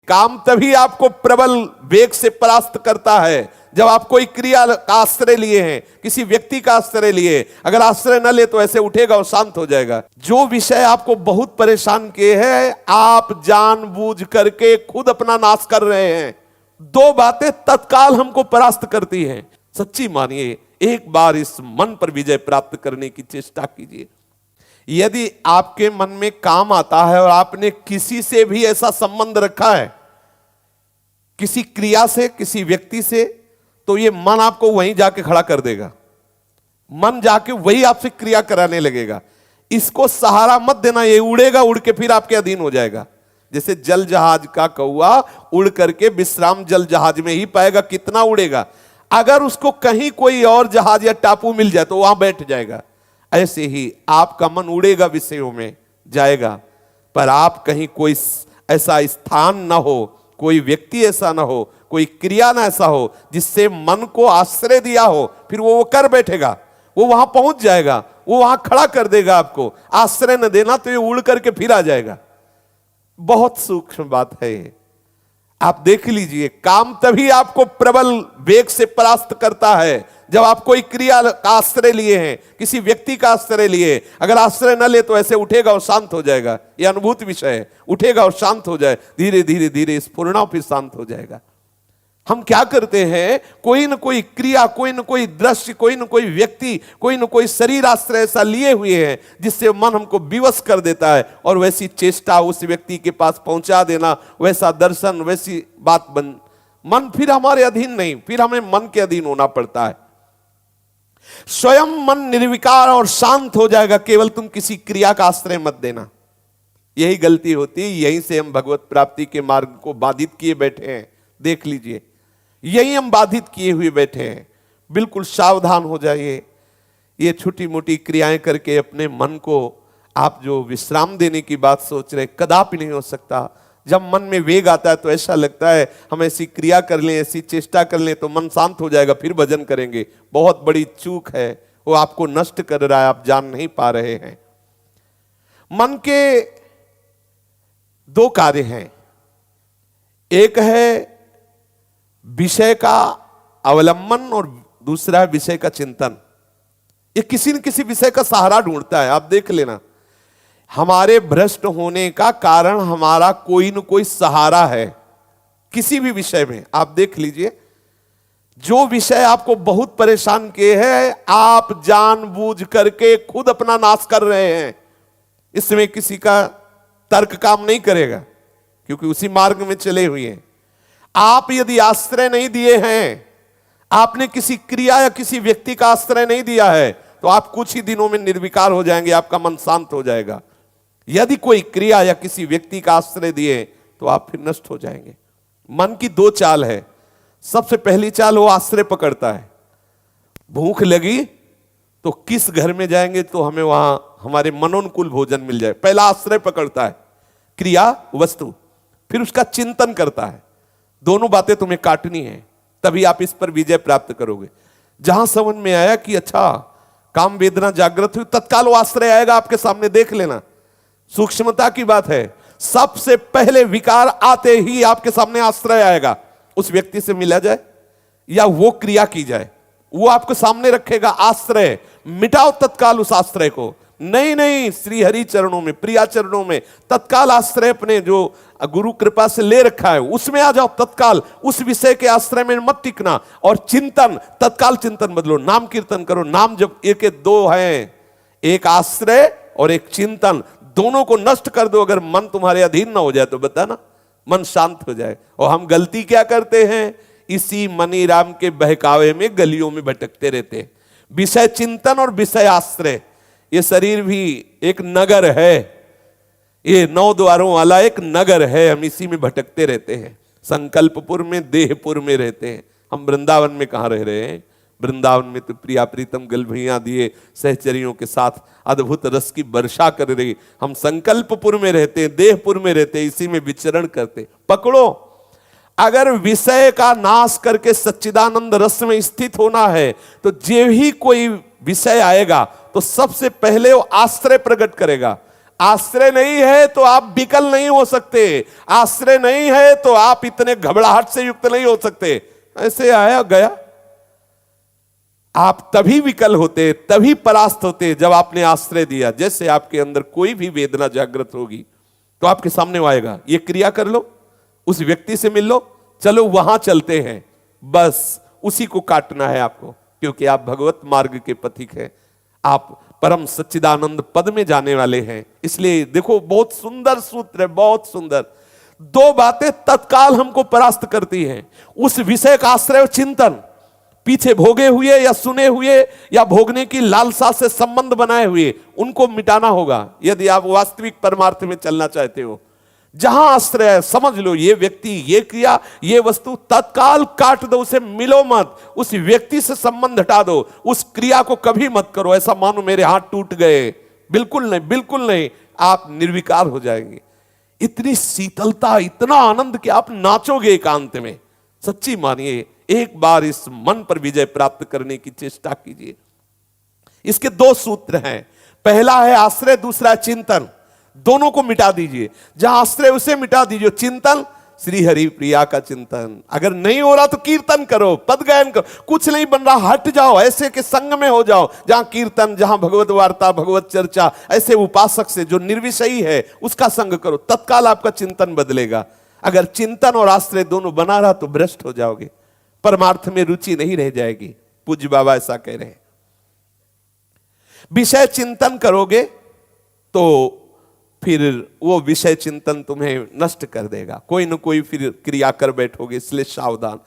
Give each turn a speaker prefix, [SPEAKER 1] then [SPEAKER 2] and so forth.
[SPEAKER 1] काम तभी आपको प्रबल वेग से परास्त करता है जब आप कोई क्रिया का आश्रय लिए हैं, किसी व्यक्ति का आश्रय लिए। अगर आश्रय न ले तो ऐसे उठेगा और शांत हो जाएगा। जो विषय आपको बहुत परेशान किए हैं, आप जानबूझ करके खुद अपना नाश कर रहे हैं। दो बातें तत्काल हमको परास्त करती हैं। सच्ची मानिए, एक बार इस मन पर विजय प्राप्त करने की चेष्टा कीजिए। यदि आपके मन में काम आता है और आपने किसी से भी ऐसा संबंध रखा है, किसी क्रिया से, किसी व्यक्ति से, तो ये मन आपको वहीं जाके खड़ा कर देगा। मन जाके वही आपसे क्रिया कराने लगेगा। इसको सहारा मत देना, ये उड़ेगा, उड़ के फिर आपके अधीन हो जाएगा। जैसे जल जहाज का कौवा उड़ करके विश्राम जल जहाज में ही पाएगा, कितना उड़ेगा। अगर उसको कहीं कोई और जहाज या टापू मिल जाए तो वहां बैठ जाएगा। ऐसे ही आपका मन उड़ेगा, विषयों में जाएगा, पर आप कहीं कोई ऐसा स्थान ना हो, कोई व्यक्ति ऐसा ना हो, कोई क्रिया ना ऐसा हो जिससे मन को आश्रय दिया हो, फिर वो कर बैठेगा, वो वहां पहुंच जाएगा, वो वहां खड़ा कर देगा आपको। आश्रय न देना तो ये उड़ करके फिर आ जाएगा। बहुत सूक्ष्म बात है ये, आप देख लीजिए। काम तभी आपको प्रबल वेग से परास्त करता है जब आप कोई क्रिया का आश्रय लिए हैं, किसी व्यक्ति का आश्रय लिए। अगर आश्रय न ले तो ऐसे उठेगा और शांत हो जाएगा। यह अनुभूत विषय है। उठेगा और शांत हो जाए, धीरे धीरे धीरे स्फुरना फिर शांत हो जाएगा। हम क्या करते हैं, कोई न कोई क्रिया, कोई न कोई दृश्य, कोई न कोई व्यक्ति, कोई न कोई शरीर आश्रय ऐसा लिए हुए हैं जिससे मन हमको विवश कर देता है, और वैसी चेष्टा उस व्यक्ति के पास पहुंचा देना, वैसा दर्शन, वैसी बात बन, मन फिर हमारे अधीन नहीं, फिर हमें मन के अधीन होना पड़ता है। स्वयं मन निर्विकार और शांत हो जाएगा, केवल तुम किसी क्रिया का आश्रय मत देना। यही गलती होती है, यहीं से हम भगवत प्राप्ति के मार्ग को बाधित किए बैठे हैं। देख लीजिए, यही हम बाधित किए हुए बैठे हैं। बिल्कुल सावधान हो जाइए। ये छोटी मोटी क्रियाएं करके अपने मन को आप जो विश्राम देने की बात सोच रहे, कदापि नहीं हो सकता। जब मन में वेग आता है तो ऐसा लगता है हम ऐसी क्रिया कर लें, ऐसी चेष्टा कर लें तो मन शांत हो जाएगा, फिर भजन करेंगे। बहुत बड़ी चूक है, वो आपको नष्ट कर रहा है, आप जान नहीं पा रहे हैं। मन के दो कार्य हैं, एक है विषय का अवलंबन और दूसरा है विषय का चिंतन। ये किसी न किसी विषय का सहारा ढूंढता है। आप देख लेना, हमारे भ्रष्ट होने का कारण हमारा कोई न कोई सहारा है किसी भी विषय में। आप देख लीजिए, जो विषय आपको बहुत परेशान किए हैं, आप जानबूझ करके खुद अपना नाश कर रहे हैं। इसमें किसी का तर्क काम नहीं करेगा, क्योंकि उसी मार्ग में चले हुए हैं। आप यदि आश्रय नहीं दिए हैं, आपने किसी क्रिया या किसी व्यक्ति का आश्रय नहीं दिया है, तो आप कुछ ही दिनों में निर्विकार हो जाएंगे, आपका मन शांत हो जाएगा। यदि कोई क्रिया या किसी व्यक्ति का आश्रय दिए तो आप फिर नष्ट हो जाएंगे। मन की दो चाल है। सबसे पहली चाल, वो आश्रय पकड़ता है। भूख लगी तो किस घर में जाएंगे तो हमें वहां हमारे मनोनुकूल भोजन मिल जाए, पहला आश्रय पकड़ता है, क्रिया, वस्तु। फिर उसका चिंतन करता है। दोनों बातें तुम्हें काटनी है, तभी आप इस पर विजय प्राप्त करोगे। जहां समझ में आया कि अच्छा काम वेदना जागृत हुई, तत्काल वो आश्रय आएगा आपके सामने। देख लेना, सूक्ष्मता की बात है। सबसे पहले विकार आते ही आपके सामने आश्रय आएगा। उस व्यक्ति से मिला जाए या वो क्रिया की जाए, वो आपके सामने रखेगा आश्रय। मिटाओ तत्काल उस आश्रय को। नहीं नहीं, श्री हरि चरणों में, प्रिया चरणों में तत्काल आश्रय अपने जो गुरु कृपा से ले रखा है उसमें आ जाओ तत्काल। उस विषय के आश्रय में मत टिकना। और चिंतन, तत्काल चिंतन बदलो, नाम कीर्तन करो। नाम जब एक दो हैं, एक आश्रय और एक चिंतन, दोनों को नष्ट कर दो। अगर मन तुम्हारे अधीन ना हो जाए तो बताना, मन शांत हो जाए। और हम गलती क्या करते हैं, इसी मनी राम के बहकावे में गलियों में भटकते रहते हैं। विषय चिंतन और विषय आश्रय, ये शरीर भी एक नगर है, ये 9 द्वारों वाला एक नगर है। हम इसी में भटकते रहते हैं। संकल्पपुर में, देहपुर में रहते हैं। हम वृंदावन में कहाँ रह रहे हैं। वृंदावन में तो प्रिया प्रीतम गलभैया दिए सहचरियों के साथ अद्भुत रस की वर्षा कर रही। हम संकल्पपुर में रहते हैं, देहपुर में रहते हैं, इसी में विचरण करते। पकड़ो, अगर विषय का नाश करके सच्चिदानंद रस में स्थित होना है तो जो ही कोई विषय आएगा तो सबसे पहले वो आश्रय प्रकट करेगा। आश्रय नहीं है तो आप विकल नहीं हो सकते, आश्रय नहीं है तो आप इतने घबराहट से युक्त नहीं हो सकते। ऐसे आया गया, आप तभी विकल होते, तभी परास्त होते जब आपने आश्रय दिया। जैसे आपके अंदर कोई भी वेदना जागृत होगी तो आपके सामने वो आएगा, ये क्रिया कर लो, उस व्यक्ति से मिल लो, चलो वहां चलते हैं, बस उसी को काटना है आपको, क्योंकि आप भगवत मार्ग के पथिक हैं, आप परम सच्चिदानंद पद में जाने वाले हैं। इसलिए देखो, बहुत सुंदर सूत्र है, बहुत सुंदर। दो बातें तत्काल हमको परास्त करती हैं, उस विषय का आश्रय और चिंतन, पीछे भोगे हुए या सुने हुए या भोगने की लालसा से संबंध बनाए हुए, उनको मिटाना होगा यदि आप वास्तविक परमार्थ में चलना चाहते हो। जहां आश्रय है, समझ लो ये व्यक्ति, ये क्रिया, ये वस्तु, तत्काल काट दो, उसे मिलो मत, उस व्यक्ति से संबंध हटा दो, उस क्रिया को कभी मत करो ऐसा मानो मेरे हाथ टूट गए, बिल्कुल नहीं, बिल्कुल नहीं, आप निर्विकार हो जाएंगे। इतनी शीतलता, इतना आनंद कि आप नाचोगे एकांत में। सच्ची मानिए, एक बार इस मन पर विजय प्राप्त करने की चेष्टा कीजिए। इसके दो सूत्र हैं, पहला है आश्रय, दूसरा चिंतन। दोनों को मिटा दीजिए, जहां आश्रय उसे मिटा दीजिए, चिंतन श्री हरि प्रिया का चिंतन। अगर नहीं हो रहा तो कीर्तन करो, पद गायन करो, कुछ नहीं बन रहा हट जाओ, ऐसे के संग में हो जाओ जहां कीर्तन, जहां भगवत वार्ता, भगवत चर्चा, ऐसे उपासक से जो निर्विषयी है उसका संग करो, तत्काल आपका चिंतन बदलेगा। अगर चिंतन और आश्रय दोनों बना रहा तो भ्रष्ट हो जाओगे, परमार्थ में रुचि नहीं रह जाएगी। पूज्य बाबा ऐसा कह रहे हैं। विषय चिंतन करोगे तो फिर वो विषय चिंतन तुम्हें नष्ट कर देगा, कोई न कोई फिर क्रिया कर बैठोगे, इसलिए सावधान।